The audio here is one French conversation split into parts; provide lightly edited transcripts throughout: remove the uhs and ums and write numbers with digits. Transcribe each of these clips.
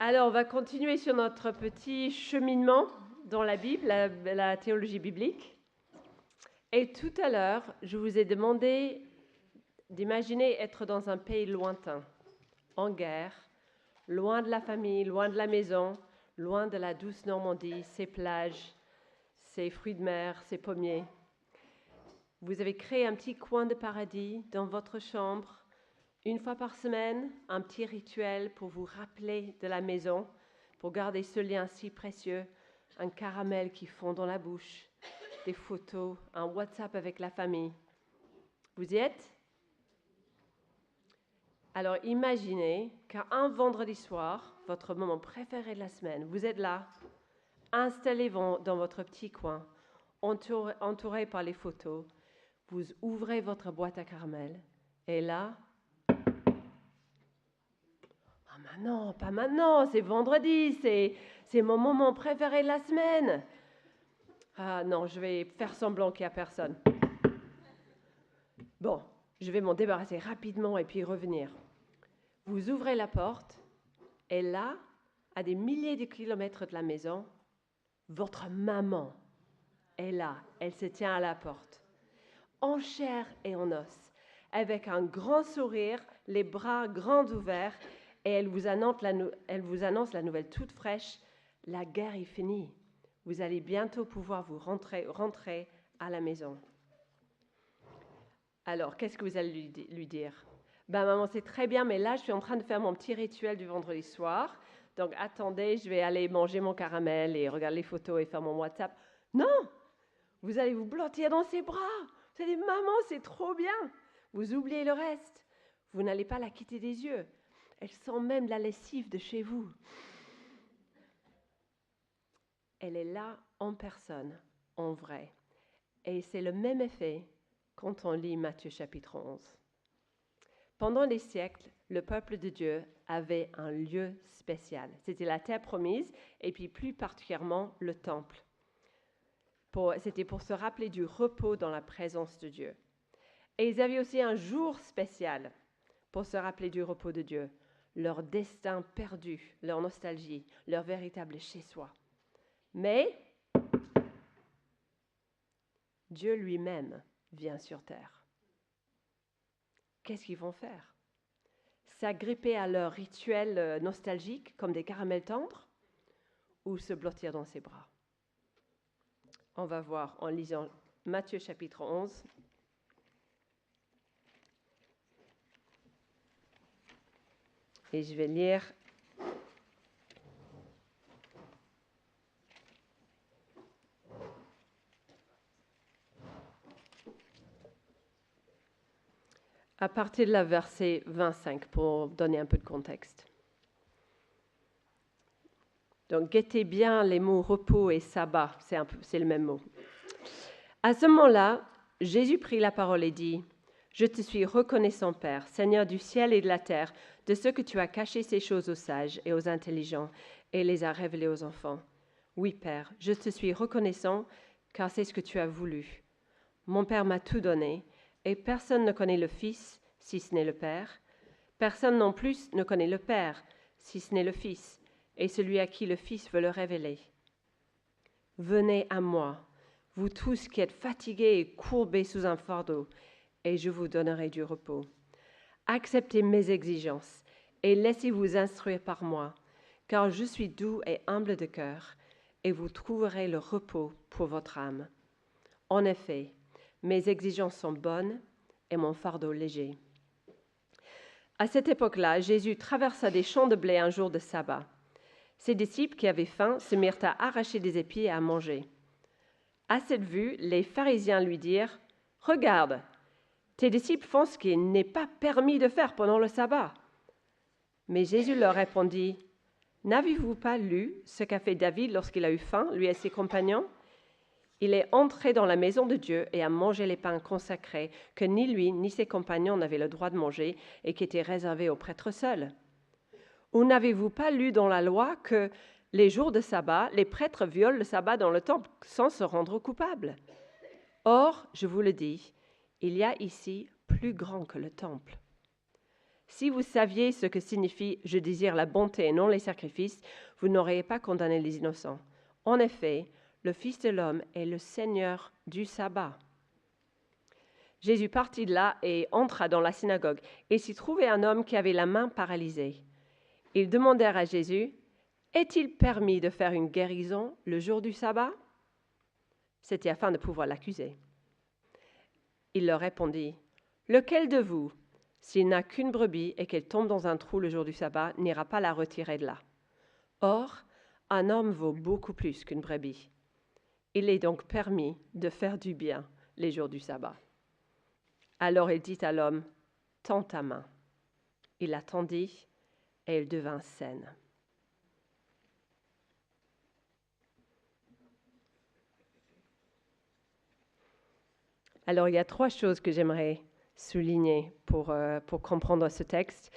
Alors, on va continuer sur notre petit cheminement dans la Bible, la théologie biblique. Et tout à l'heure, je vous ai demandé d'imaginer être dans un pays lointain, en guerre, loin de la famille, loin de la maison, loin de la douce Normandie, ses plages, ses fruits de mer, ses pommiers. Vous avez créé un petit coin de paradis dans votre chambre. Une fois par semaine, un petit rituel pour vous rappeler de la maison, pour garder ce lien si précieux, un caramel qui fond dans la bouche, des photos, un WhatsApp avec la famille. Vous y êtes? Alors imaginez qu'un vendredi soir, votre moment préféré de la semaine, vous êtes là, installé dans votre petit coin, entouré par les photos, vous ouvrez votre boîte à caramel et là, ah non, pas maintenant, c'est vendredi, c'est mon moment préféré de la semaine. Ah non, je vais faire semblant qu'il n'y a personne. Bon, je vais m'en débarrasser rapidement et puis revenir. Vous ouvrez la porte et là, à des milliers de kilomètres de la maison, votre maman est là, elle se tient à la porte, en chair et en os, avec un grand sourire, les bras grands ouverts, et elle vous annonce la nouvelle toute fraîche, la guerre est finie. Vous allez bientôt pouvoir vous rentrer à la maison. Alors, qu'est-ce que vous allez lui dire? Maman, c'est très bien, mais là, je suis en train de faire mon petit rituel du vendredi soir. Donc, attendez, je vais aller manger mon caramel et regarder les photos et faire mon WhatsApp. Non! Vous allez vous blottir dans ses bras. Vous allez dire, maman, c'est trop bien. Vous oubliez le reste. Vous n'allez pas la quitter des yeux. Elle sent même la lessive de chez vous. Elle est là en personne, en vrai. Et c'est le même effet quand on lit Matthieu chapitre 11. Pendant les siècles, le peuple de Dieu avait un lieu spécial. C'était la terre promise et puis plus particulièrement le temple. C'était pour se rappeler du repos dans la présence de Dieu. Et ils avaient aussi un jour spécial pour se rappeler du repos de Dieu, leur destin perdu, leur nostalgie, leur véritable chez-soi. Mais Dieu lui-même vient sur terre. Qu'est-ce qu'ils vont faire? S'agripper à leur rituel nostalgique comme des caramels tendres ou se blottir dans ses bras? On va voir en lisant Matthieu chapitre 11. Et je vais lire à partir de la verset 25 pour donner un peu de contexte. Donc, guettez bien les mots repos et sabbat, c'est le même mot. À ce moment-là, Jésus prit la parole et dit, « Je te suis reconnaissant, Père, Seigneur du ciel et de la terre, de ce que tu as caché ces choses aux sages et aux intelligents et les as révélées aux enfants. Oui, Père, je te suis reconnaissant, car c'est ce que tu as voulu. Mon Père m'a tout donné, et personne ne connaît le Fils, si ce n'est le Père. Personne non plus ne connaît le Père, si ce n'est le Fils, et celui à qui le Fils veut le révéler. Venez à moi, vous tous qui êtes fatigués et courbés sous un fardeau, et je vous donnerai du repos. Acceptez mes exigences, et laissez-vous instruire par moi, car je suis doux et humble de cœur, et vous trouverez le repos pour votre âme. En effet, mes exigences sont bonnes, et mon fardeau léger. » À cette époque-là, Jésus traversa des champs de blé un jour de sabbat. Ses disciples qui avaient faim se mirent à arracher des épis et à manger. À cette vue, les pharisiens lui dirent « Regarde, tes disciples font ce qu'il n'est pas permis de faire pendant le sabbat. » Mais Jésus leur répondit « N'avez-vous pas lu ce qu'a fait David lorsqu'il a eu faim, lui et ses compagnons ? Il est entré dans la maison de Dieu et a mangé les pains consacrés que ni lui ni ses compagnons n'avaient le droit de manger et qui étaient réservés aux prêtres seuls. Ou n'avez-vous pas lu dans la loi que les jours de sabbat, les prêtres violent le sabbat dans le temple sans se rendre coupables? Or, je vous le dis, il y a ici plus grand que le temple. Si vous saviez ce que signifie « je désire la bonté et non les sacrifices », vous n'auriez pas condamné les innocents. En effet, le Fils de l'homme est le Seigneur du sabbat. » Jésus partit de là et entra dans la synagogue, et s'y trouvait un homme qui avait la main paralysée. Ils demandèrent à Jésus, « Est-il permis de faire une guérison le jour du sabbat ?» C'était afin de pouvoir l'accuser. Il leur répondit, « Lequel de vous, s'il n'a qu'une brebis et qu'elle tombe dans un trou le jour du sabbat, n'ira pas la retirer de là? Or, un homme vaut beaucoup plus qu'une brebis. Il est donc permis de faire du bien les jours du sabbat. » Alors il dit à l'homme, « Tends ta main. » Il la tendit et elle devint saine. Alors il y a 3 choses que j'aimerais souligner pour comprendre ce texte.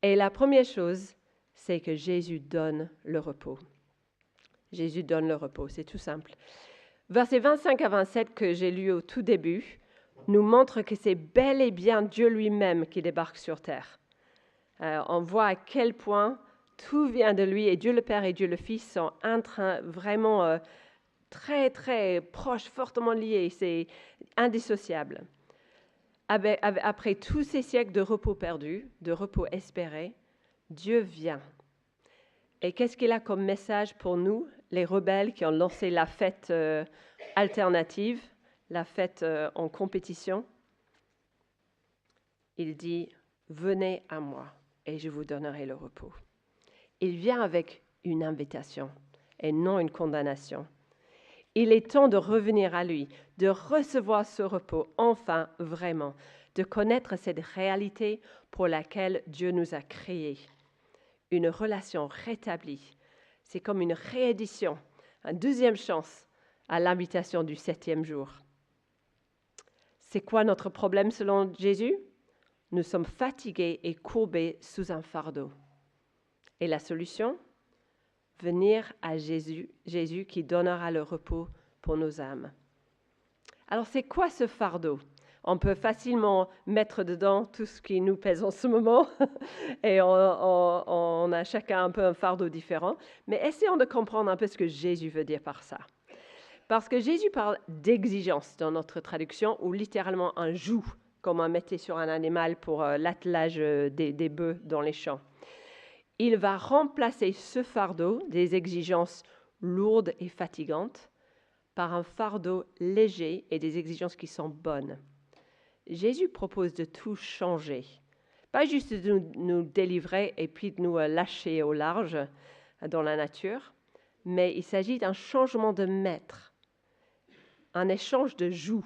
Et la première chose, c'est que Jésus donne le repos. Jésus donne le repos, c'est tout simple. Versets 25 à 27 que j'ai lu au tout début nous montre que c'est bel et bien Dieu lui-même qui débarque sur terre. On voit à quel point tout vient de lui, et Dieu le Père et Dieu le Fils sont vraiment très, très proches, fortement liés. C'est indissociable. Après tous ces siècles de repos perdu, de repos espéré, Dieu vient. Et qu'est-ce qu'il a comme message pour nous, les rebelles qui ont lancé la fête alternative, la fête en compétition? Il dit, « Venez à moi et je vous donnerai le repos. » Il vient avec une invitation et non une condamnation. Il est temps de revenir à lui, de recevoir ce repos, enfin vraiment, de connaître cette réalité pour laquelle Dieu nous a créés. Une relation rétablie. C'est comme une réédition, une deuxième chance à l'invitation du 7e jour. C'est quoi notre problème selon Jésus? Nous sommes fatigués et courbés sous un fardeau. Et la solution? Venir à Jésus qui donnera le repos pour nos âmes. Alors c'est quoi ce fardeau? On peut facilement mettre dedans tout ce qui nous pèse en ce moment et on a chacun un peu un fardeau différent. Mais essayons de comprendre un peu ce que Jésus veut dire par ça. Parce que Jésus parle d'exigence dans notre traduction, ou littéralement un joug, comme on mettait sur un animal pour l'attelage des bœufs dans les champs. Il va remplacer ce fardeau des exigences lourdes et fatigantes par un fardeau léger et des exigences qui sont bonnes. Jésus propose de tout changer, pas juste de nous délivrer et puis de nous lâcher au large dans la nature, mais il s'agit d'un changement de maître, un échange de joug,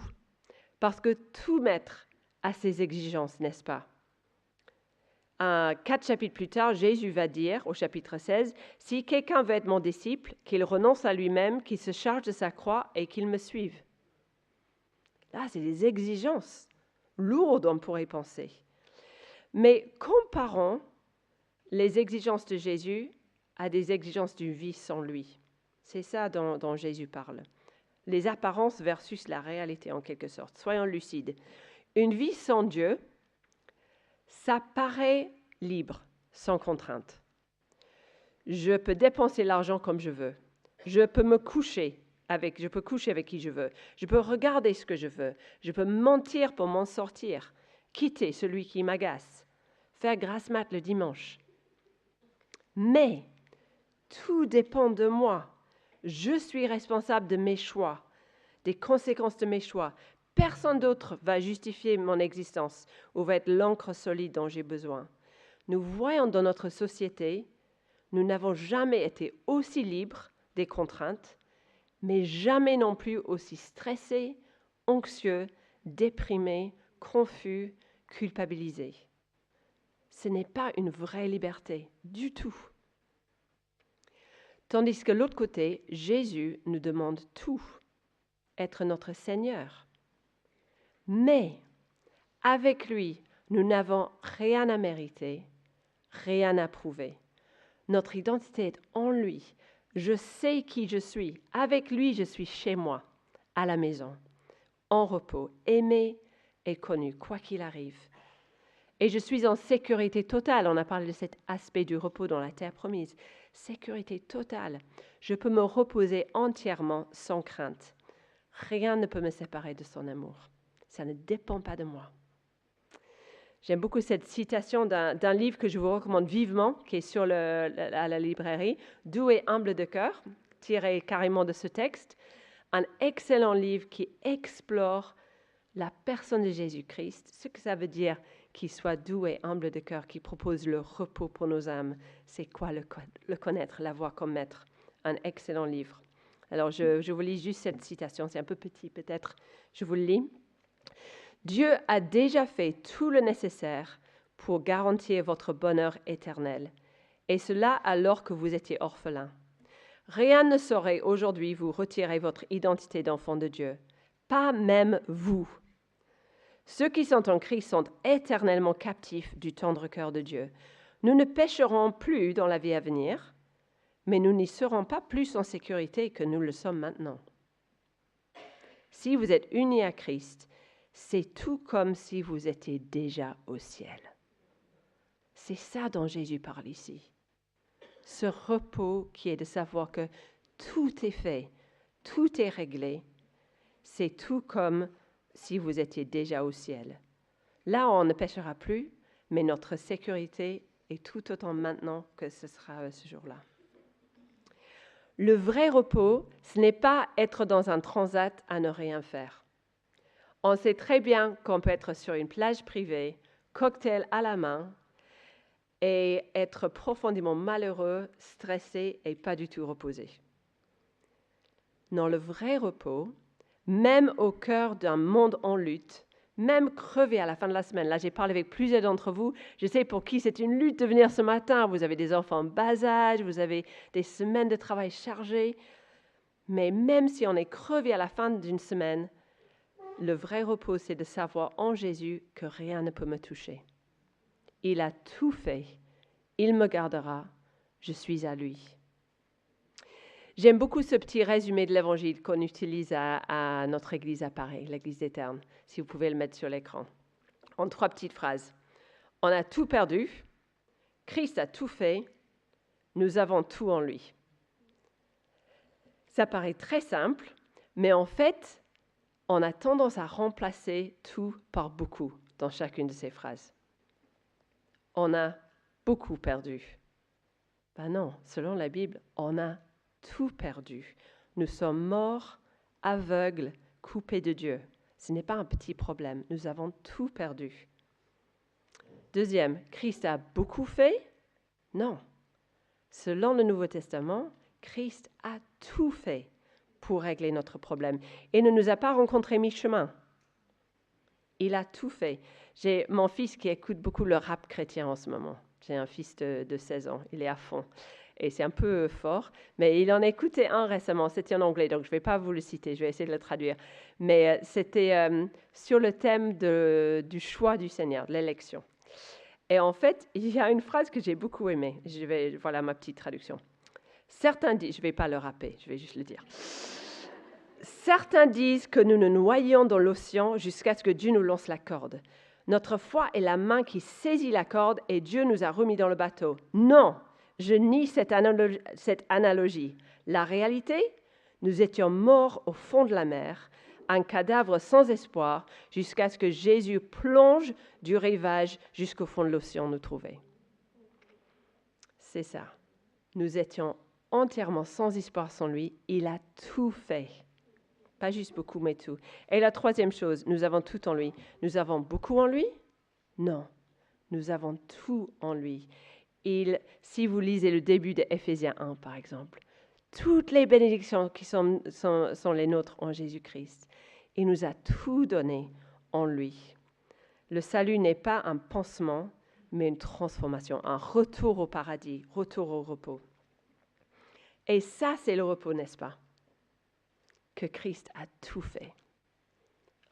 parce que tout maître a ses exigences, n'est-ce pas? 4 chapitres plus tard, Jésus va dire, au chapitre 16, « Si quelqu'un veut être mon disciple, qu'il renonce à lui-même, qu'il se charge de sa croix et qu'il me suive. » Là, c'est des exigences lourdes, on pourrait penser. Mais comparons les exigences de Jésus à des exigences d'une vie sans lui. C'est ça dont Jésus parle. Les apparences versus la réalité, en quelque sorte. Soyons lucides. Une vie sans Dieu, ça paraît libre, sans contrainte. Je peux dépenser l'argent comme je veux. Je peux coucher avec qui je veux. Je peux regarder ce que je veux. Je peux mentir pour m'en sortir. Quitter celui qui m'agace. Faire grasse mat le dimanche. Mais tout dépend de moi. Je suis responsable de mes choix, des conséquences de mes choix. Personne d'autre va justifier mon existence ou va être l'encre solide dont j'ai besoin. Nous voyons dans notre société, nous n'avons jamais été aussi libres des contraintes, mais jamais non plus aussi stressés, anxieux, déprimés, confus, culpabilisés. Ce n'est pas une vraie liberté du tout. Tandis que de l'autre côté, Jésus nous demande tout, être notre Seigneur. Mais avec lui, nous n'avons rien à mériter, rien à prouver. Notre identité est en lui. Je sais qui je suis. Avec lui, je suis chez moi, à la maison, en repos, aimé et connu, quoi qu'il arrive. Et je suis en sécurité totale. On a parlé de cet aspect du repos dans la terre promise. Sécurité totale. Je peux me reposer entièrement sans crainte. Rien ne peut me séparer de son amour. Ça ne dépend pas de moi. J'aime beaucoup cette citation d'un livre que je vous recommande vivement, qui est à la librairie, Doux et humble de cœur, tiré carrément de ce texte. Un excellent livre qui explore la personne de Jésus-Christ, ce que ça veut dire qu'il soit doux et humble de cœur, qui propose le repos pour nos âmes. C'est quoi le connaître, l'avoir comme maître? Un excellent livre. Alors, je vous lis juste cette citation, c'est un peu petit peut-être, je vous le lis. Dieu a déjà fait tout le nécessaire pour garantir votre bonheur éternel, et cela alors que vous étiez orphelin. Rien ne saurait aujourd'hui vous retirer votre identité d'enfant de Dieu, pas même vous. Ceux qui sont en Christ sont éternellement captifs du tendre cœur de Dieu. Nous ne pécherons plus dans la vie à venir, mais nous n'y serons pas plus en sécurité que nous le sommes maintenant. Si vous êtes unis à Christ, c'est tout comme si vous étiez déjà au ciel. C'est ça dont Jésus parle ici. Ce repos qui est de savoir que tout est fait, tout est réglé, c'est tout comme si vous étiez déjà au ciel. Là, on ne péchera plus, mais notre sécurité est tout autant maintenant que ce sera ce jour-là. Le vrai repos, ce n'est pas être dans un transat à ne rien faire. On sait très bien qu'on peut être sur une plage privée, cocktail à la main, et être profondément malheureux, stressé et pas du tout reposé. Non, le vrai repos, même au cœur d'un monde en lutte, même crevé à la fin de la semaine. Là, j'ai parlé avec plusieurs d'entre vous. Je sais pour qui c'est une lutte de venir ce matin. Vous avez des enfants en bas âge, vous avez des semaines de travail chargées. Mais même si on est crevé à la fin d'une semaine, le vrai repos, c'est de savoir en Jésus que rien ne peut me toucher. Il a tout fait. Il me gardera. Je suis à lui. J'aime beaucoup ce petit résumé de l'Évangile qu'on utilise à notre Église à Paris, l'Église d'Éterne, si vous pouvez le mettre sur l'écran. En 3 petites phrases. On a tout perdu, Christ a tout fait, nous avons tout en lui. Ça paraît très simple, mais en fait, on a tendance à remplacer tout par beaucoup dans chacune de ces phrases. On a beaucoup perdu. Ben non, selon la Bible, on a tout perdu. Nous sommes morts, aveugles, coupés de Dieu. Ce n'est pas un petit problème. Nous avons tout perdu. Deuxième, Christ a beaucoup fait? Non. Selon le Nouveau Testament, Christ a tout fait pour régler notre problème et ne nous a pas rencontrés mi-chemin. Il a tout fait. J'ai mon fils qui écoute beaucoup le rap chrétien en ce moment. J'ai un fils de 16 ans, il est à fond. Et c'est un peu fort, mais il en a écouté un récemment, c'était en anglais, donc je ne vais pas vous le citer, je vais essayer de le traduire. Mais c'était sur le thème du choix du Seigneur, de l'élection. Et en fait, il y a une phrase que j'ai beaucoup aimée. Voilà ma petite traduction. Certains disent, je ne vais pas le rapper, je vais juste le dire. Certains disent que nous nous noyons dans l'océan jusqu'à ce que Dieu nous lance la corde. Notre foi est la main qui saisit la corde et Dieu nous a remis dans le bateau. Non, je nie cette analogie. La réalité, nous étions morts au fond de la mer, un cadavre sans espoir, jusqu'à ce que Jésus plonge du rivage jusqu'au fond de l'océan nous trouver. C'est ça. Nous étions entièrement sans espoir sans lui. Il a tout fait. Pas juste beaucoup, mais tout. Et la troisième chose, nous avons tout en lui. Nous avons beaucoup en lui? Non. Nous avons tout en lui. Si vous lisez le début de Éphésiens 1, par exemple, toutes les bénédictions qui sont les nôtres en Jésus-Christ, il nous a tout donné en lui. Le salut n'est pas un pansement, mais une transformation, un retour au paradis, retour au repos. Et ça, c'est le repos, n'est-ce pas? Que Christ a tout fait.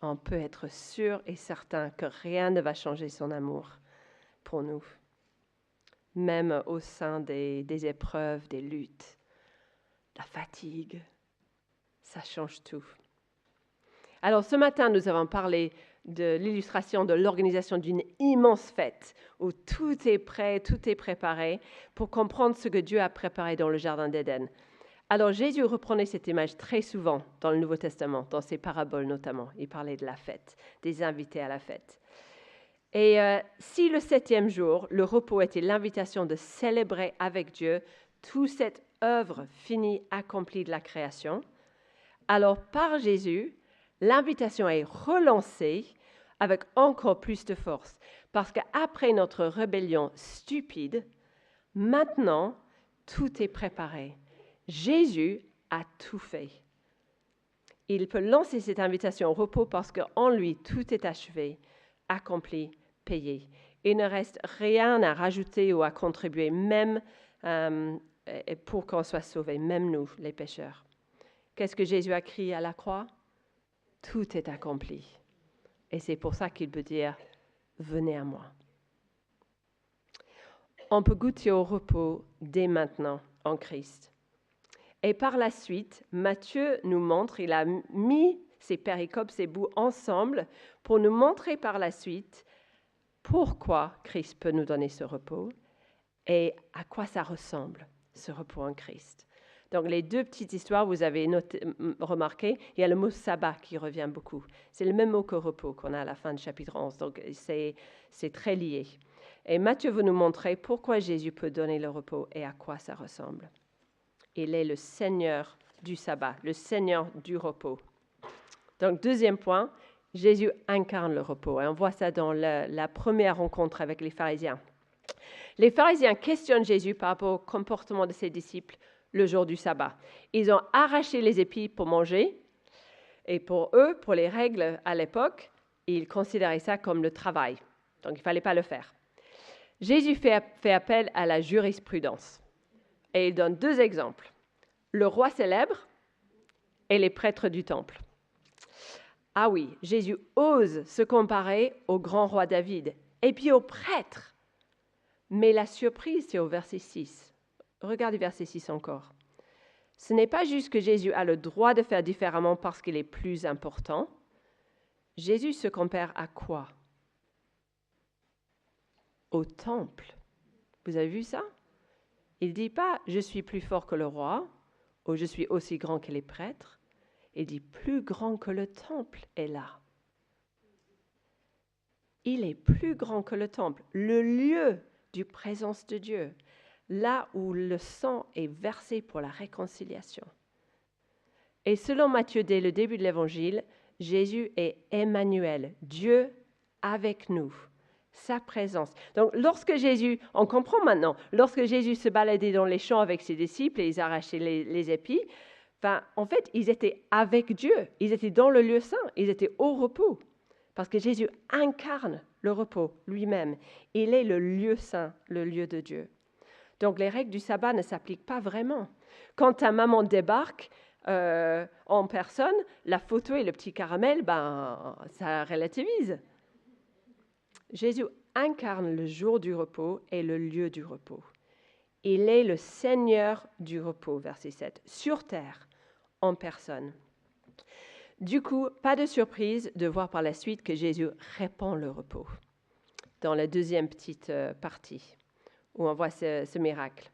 On peut être sûr et certain que rien ne va changer son amour pour nous, même au sein des épreuves, des luttes, la fatigue. Ça change tout. Alors ce matin, nous avons parlé de l'illustration de l'organisation d'une immense fête où tout est prêt, tout est préparé pour comprendre ce que Dieu a préparé dans le Jardin d'Éden. Alors Jésus reprenait cette image très souvent dans le Nouveau Testament, dans ses paraboles notamment. Il parlait de la fête, des invités à la fête. Et si le 7e jour, le repos était l'invitation de célébrer avec Dieu toute cette œuvre finie, accomplie de la création, alors par Jésus, l'invitation est relancée avec encore plus de force. Parce qu'après notre rébellion stupide, maintenant, tout est préparé. Jésus a tout fait. Il peut lancer cette invitation au repos parce qu'en lui, tout est achevé, accompli, payé. Il ne reste rien à rajouter ou à contribuer, même pour qu'on soit sauvés, même nous, les pécheurs. Qu'est-ce que Jésus a crié à la croix? Tout est accompli. Et c'est pour ça qu'il peut dire, venez à moi. On peut goûter au repos dès maintenant en Christ. Et par la suite, Matthieu nous montre, il a mis ces péricopes, ces bouts ensemble pour nous montrer par la suite pourquoi Christ peut nous donner ce repos et à quoi ça ressemble, ce repos en Christ. Donc, les deux petites histoires, vous avez remarqué, il y a le mot sabbat qui revient beaucoup. C'est le même mot que repos qu'on a à la fin du chapitre 11, donc c'est très lié. Et Matthieu veut nous montrer pourquoi Jésus peut donner le repos et à quoi ça ressemble. Il est le Seigneur du sabbat, le Seigneur du repos. Donc, deuxième point, Jésus incarne le repos. Et on voit ça dans la première rencontre avec les pharisiens. Les pharisiens questionnent Jésus par rapport au comportement de ses disciples le jour du sabbat. Ils ont arraché les épis pour manger. Et pour eux, pour les règles à l'époque, ils considéraient ça comme le travail. Donc, il ne fallait pas le faire. Jésus fait appel à la jurisprudence. Et il donne deux exemples. Le roi célèbre et les prêtres du temple. Ah oui, Jésus ose se comparer au grand roi David et puis aux prêtres. Mais la surprise, c'est au verset 6. Regardez verset 6 encore. Ce n'est pas juste que Jésus a le droit de faire différemment parce qu'il est plus important. Jésus se compare à quoi? Au temple. Vous avez vu ça? Il ne dit pas « je suis plus fort que le roi » ou « je suis aussi grand que les prêtres ». Il dit « plus grand que le temple est là ». Il est plus grand que le temple, le lieu du présence de Dieu, là où le sang est versé pour la réconciliation. Et selon Matthieu, dès le début de l'Évangile, Jésus est Emmanuel, Dieu avec nous, sa présence. Donc, on comprend maintenant, lorsque Jésus se baladait dans les champs avec ses disciples et ils arrachaient les épis, en fait, ils étaient avec Dieu, ils étaient dans le lieu saint, ils étaient au repos. Parce que Jésus incarne le repos lui-même. Il est le lieu saint, le lieu de Dieu. Donc les règles du sabbat ne s'appliquent pas vraiment. Quand ta maman débarque en personne, la photo et le petit caramel, ça relativise. Jésus incarne le jour du repos et le lieu du repos. Il est le Seigneur du repos, verset 7, sur terre, en personne. Du coup, pas de surprise de voir par la suite que Jésus répand le repos dans la deuxième petite partie où on voit ce miracle.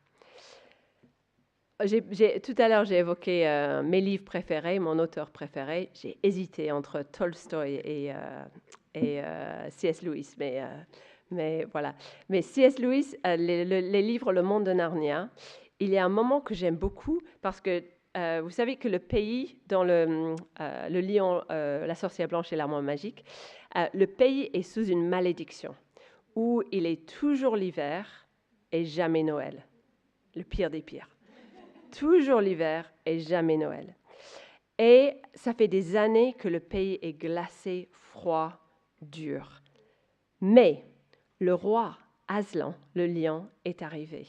Tout à l'heure, j'ai évoqué mes livres préférés, mon auteur préféré. J'ai hésité entre Tolstoï et C.S. Lewis, mais voilà. Mais C.S. Lewis, les livres Le Monde de Narnia, il y a un moment que j'aime beaucoup parce que vous savez que le pays, dans le lion, la sorcière blanche et l'armoire magique, le pays est sous une malédiction où il est toujours l'hiver et jamais Noël. Le pire des pires. Toujours l'hiver et jamais Noël. Et ça fait des années que le pays est glacé, froid, dur. Mais le roi Aslan, le lion, est arrivé.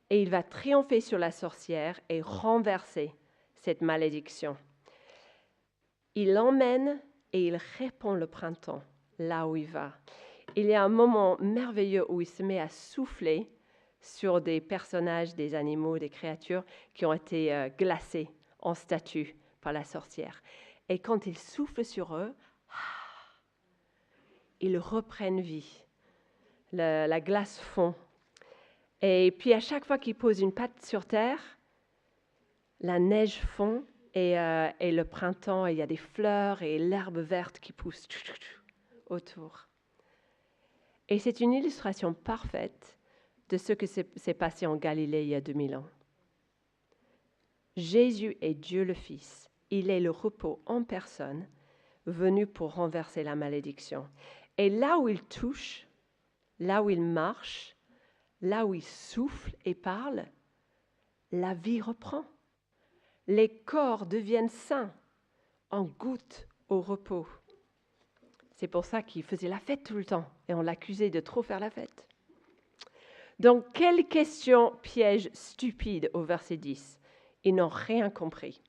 Et il va triompher sur la sorcière et renverser cette malédiction. Il l'emmène et il répand le printemps là où il va. Il y a un moment merveilleux où il se met à souffler sur des personnages, des animaux, des créatures qui ont été glacés en statue par la sorcière. Et quand il souffle sur eux, ils reprennent vie. La glace fond. Et puis à chaque fois qu'ils posent une patte sur terre, la neige fond et le printemps, il y a des fleurs et l'herbe verte qui pousse autour. Et c'est une illustration parfaite de ce que s'est passé en Galilée il y a 2000 ans. Jésus est Dieu le Fils. Il est le repos en personne, venu pour renverser la malédiction. Et là où il touche, là où il marche, là où il souffle et parle, la vie reprend. Les corps deviennent sains, en goûtent au repos. C'est pour ça qu'il faisait la fête tout le temps et on l'accusait de trop faire la fête. Donc, quelle question piège stupide au verset 10 ? Ils n'ont rien compris.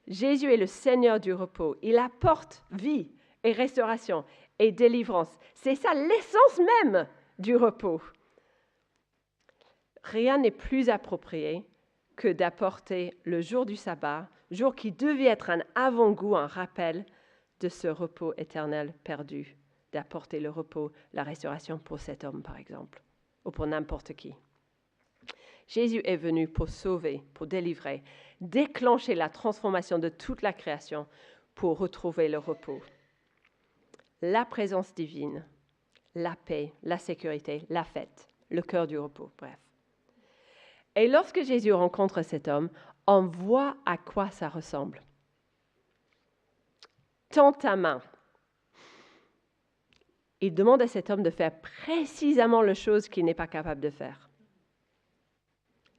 Jésus est le Seigneur du repos. Il apporte vie et restauration et délivrance. C'est ça l'essence même du repos. Rien n'est plus approprié que d'apporter le jour du sabbat, jour qui devait être un avant-goût, un rappel de ce repos éternel perdu, d'apporter le repos, la restauration pour cet homme, par exemple, ou pour n'importe qui. Jésus est venu pour sauver, pour délivrer, déclencher la transformation de toute la création pour retrouver le repos. La présence divine, la paix, la sécurité, la fête, le cœur du repos, bref. Et lorsque Jésus rencontre cet homme, on voit à quoi ça ressemble. Tends ta main. Il demande à cet homme de faire précisément la chose qu'il n'est pas capable de faire.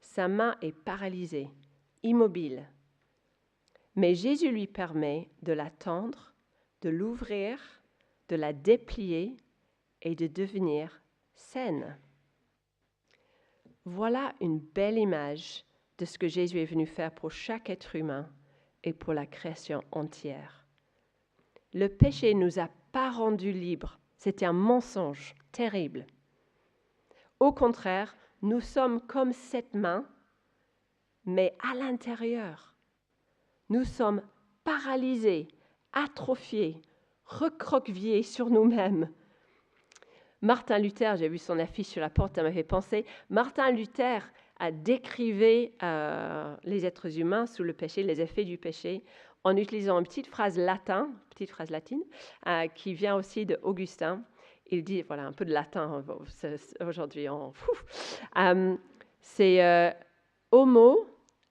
Sa main est paralysée, immobile. Mais Jésus lui permet de la tendre, de l'ouvrir, de la déplier et de devenir saine. Voilà une belle image de ce que Jésus est venu faire pour chaque être humain et pour la création entière. Le péché ne nous a pas rendus libres. C'était un mensonge terrible. Au contraire, nous sommes comme cette main, mais à l'intérieur. Nous sommes paralysés, atrophiés, recroquevillés sur nous-mêmes. Martin Luther, j'ai vu son affiche sur la porte, ça m'a fait penser. Martin Luther a décrivé les êtres humains sous le péché, les effets du péché, en utilisant une petite phrase latine, qui vient aussi d'Augustin. Il dit, voilà, un peu de latin aujourd'hui. C'est homo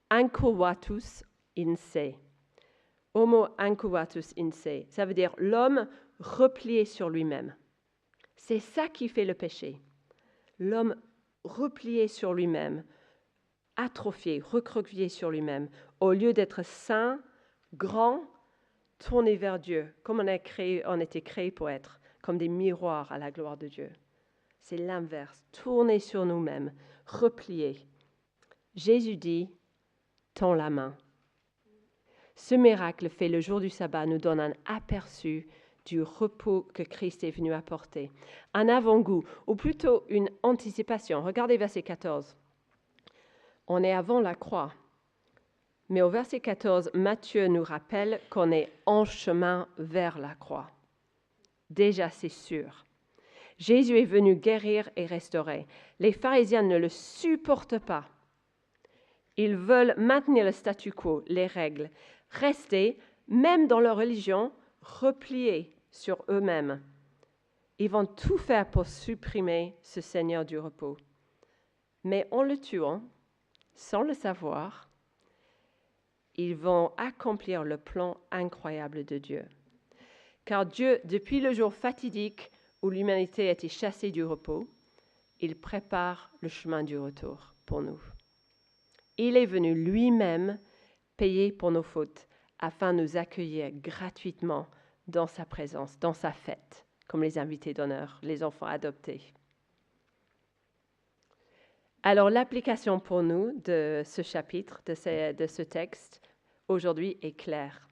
incubatus in se. Homo incubatus in se. Ça veut dire l'homme replié sur lui-même. C'est ça qui fait le péché. L'homme replié sur lui-même, atrophié, recroquevillé sur lui-même, au lieu d'être saint, grand, tourné vers Dieu, comme on était créé pour être, comme des miroirs à la gloire de Dieu. C'est l'inverse, tourné sur nous-mêmes, replié. Jésus dit, tends la main. Ce miracle fait le jour du sabbat nous donne un aperçu du repos que Christ est venu apporter. Un avant-goût, ou plutôt une anticipation. Regardez verset 14. On est avant la croix. Mais au verset 14, Matthieu nous rappelle qu'on est en chemin vers la croix. Déjà, c'est sûr. Jésus est venu guérir et restaurer. Les pharisiens ne le supportent pas. Ils veulent maintenir le statu quo, les règles, rester, même dans leur religion, repliés sur eux-mêmes. Ils vont tout faire pour supprimer ce Seigneur du repos. Mais en le tuant, sans le savoir, ils vont accomplir le plan incroyable de Dieu. Car Dieu, depuis le jour fatidique où l'humanité a été chassée du repos, il prépare le chemin du retour pour nous. Il est venu lui-même payer pour nos fautes afin de nous accueillir gratuitement dans sa présence, dans sa fête, comme les invités d'honneur, les enfants adoptés. Alors, l'application pour nous de ce chapitre, de ce texte, aujourd'hui est claire.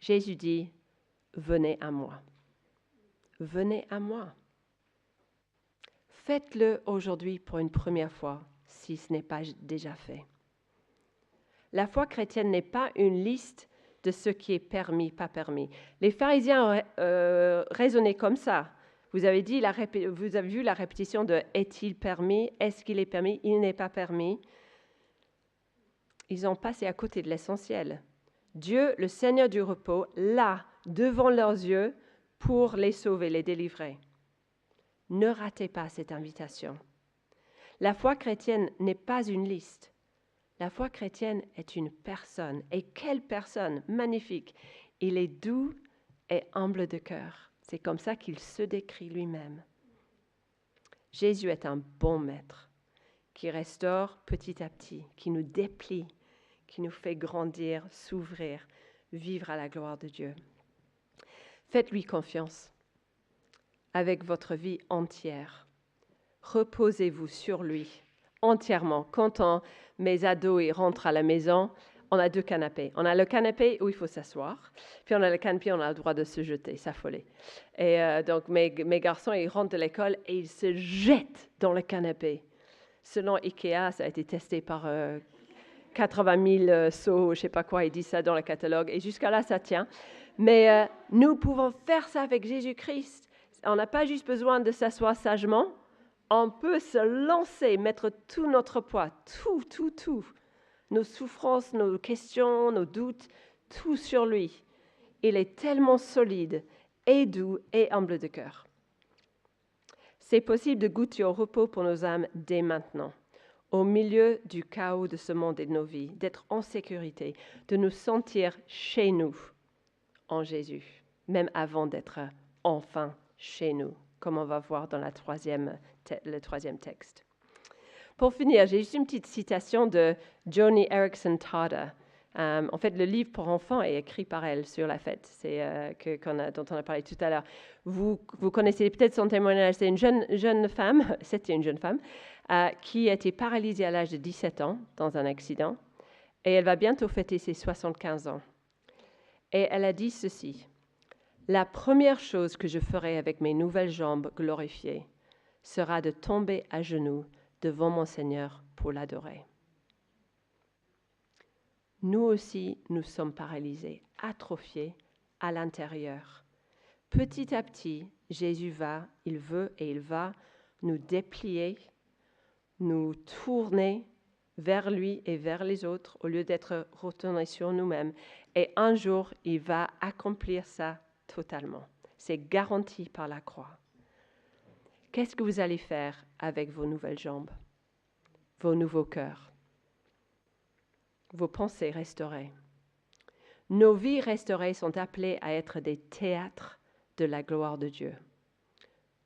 Jésus dit, venez à moi. Venez à moi. Faites-le aujourd'hui pour une première fois, si ce n'est pas déjà fait. La foi chrétienne n'est pas une liste de ce qui est permis, pas permis. Les pharisiens raisonnaient comme ça. Vous avez vu la répétition de « est-il permis »,« est-ce qu'il est permis »,« il n'est pas permis ». Ils ont passé à côté de l'essentiel. Dieu, le Seigneur du repos, là, devant leurs yeux, pour les sauver, les délivrer. Ne ratez pas cette invitation. La foi chrétienne n'est pas une liste. La foi chrétienne est une personne. Et quelle personne magnifique! Il est doux et humble de cœur. C'est comme ça qu'il se décrit lui-même. Jésus est un bon maître qui restaure petit à petit, qui nous déplie, qui nous fait grandir, s'ouvrir, vivre à la gloire de Dieu. Faites-lui confiance avec votre vie entière. Reposez-vous sur lui entièrement. Quand mes ados ils rentrent à la maison, on a 2 canapés. On a le canapé où il faut s'asseoir, puis on a le canapé où on a le droit de se jeter, s'affoler. Et donc mes garçons, ils rentrent de l'école et ils se jettent dans le canapé. Selon Ikea, ça a été testé par 80 000 sauts, je ne sais pas quoi, ils disent ça dans le catalogue. Et jusqu'à là, ça tient. Mais nous pouvons faire ça avec Jésus-Christ. On n'a pas juste besoin de s'asseoir sagement. On peut se lancer, mettre tout notre poids, tout. Nos souffrances, nos questions, nos doutes, tout sur lui. Il est tellement solide et doux et humble de cœur. C'est possible de goûter au repos pour nos âmes dès maintenant, au milieu du chaos de ce monde et de nos vies, d'être en sécurité, de nous sentir chez nous en Jésus, même avant d'être enfin chez nous, comme on va voir dans le troisième texte. Pour finir, j'ai juste une petite citation de Joni Eareckson Tada. En fait, le livre pour enfants est écrit par elle sur la fête, dont on a parlé tout à l'heure. Vous connaissez peut-être son témoignage. C'est c'était une jeune femme, qui a été paralysée à l'âge de 17 ans dans un accident. Et elle va bientôt fêter ses 75 ans. Et elle a dit ceci: « La première chose que je ferai avec mes nouvelles jambes glorifiées sera de tomber à genoux devant mon Seigneur pour l'adorer. » Nous aussi, nous sommes paralysés, atrophiés à l'intérieur. Petit à petit, Jésus il veut et il va nous déplier, nous tourner vers lui et vers les autres au lieu d'être retournés sur nous-mêmes. Et un jour, il va accomplir ça totalement. C'est garanti par la croix. Qu'est-ce que vous allez faire avec vos nouvelles jambes, vos nouveaux cœurs, vos pensées restaurées? Nos vies restaurées sont appelées à être des théâtres de la gloire de Dieu.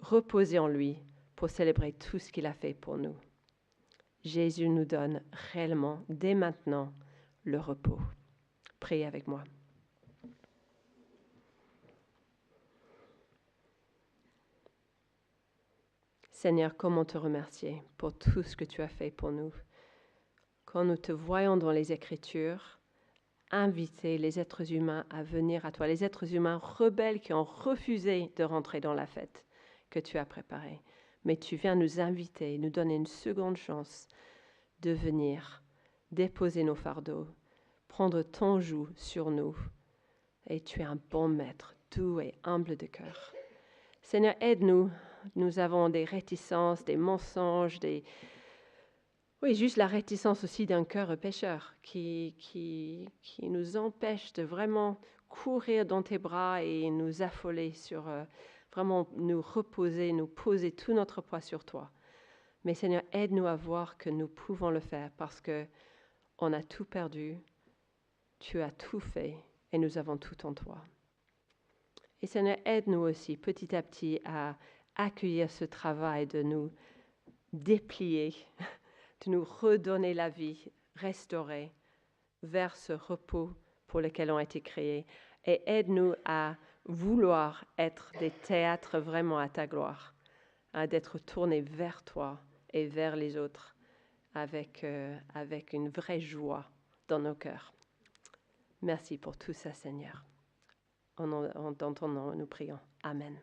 Reposez en lui pour célébrer tout ce qu'il a fait pour nous. Jésus nous donne réellement, dès maintenant, le repos. Priez avec moi. Seigneur, comment te remercier pour tout ce que tu as fait pour nous. Quand nous te voyons dans les Écritures, inviter les êtres humains à venir à toi, les êtres humains rebelles qui ont refusé de rentrer dans la fête que tu as préparée. Mais tu viens nous inviter, nous donner une seconde chance de venir déposer nos fardeaux, prendre ton joug sur nous. Et tu es un bon maître, doux et humble de cœur. Seigneur, aide-nous. Nous avons des réticences, des mensonges, juste la réticence aussi d'un cœur pécheur qui nous empêche de vraiment courir dans tes bras et nous affoler sur, vraiment nous reposer, nous poser tout notre poids sur toi. Mais Seigneur, aide-nous à voir que nous pouvons le faire parce que on a tout perdu, tu as tout fait et nous avons tout en toi. Et Seigneur, aide-nous aussi petit à petit à accueillir ce travail de nous déplier, de nous redonner la vie, restaurer vers ce repos pour lequel on a été créés. Et aide-nous à vouloir être des théâtres vraiment à ta gloire, d'être tournés vers toi et vers les autres avec une vraie joie dans nos cœurs. Merci pour tout ça, Seigneur. Dans ton nom, nous prions. Amen.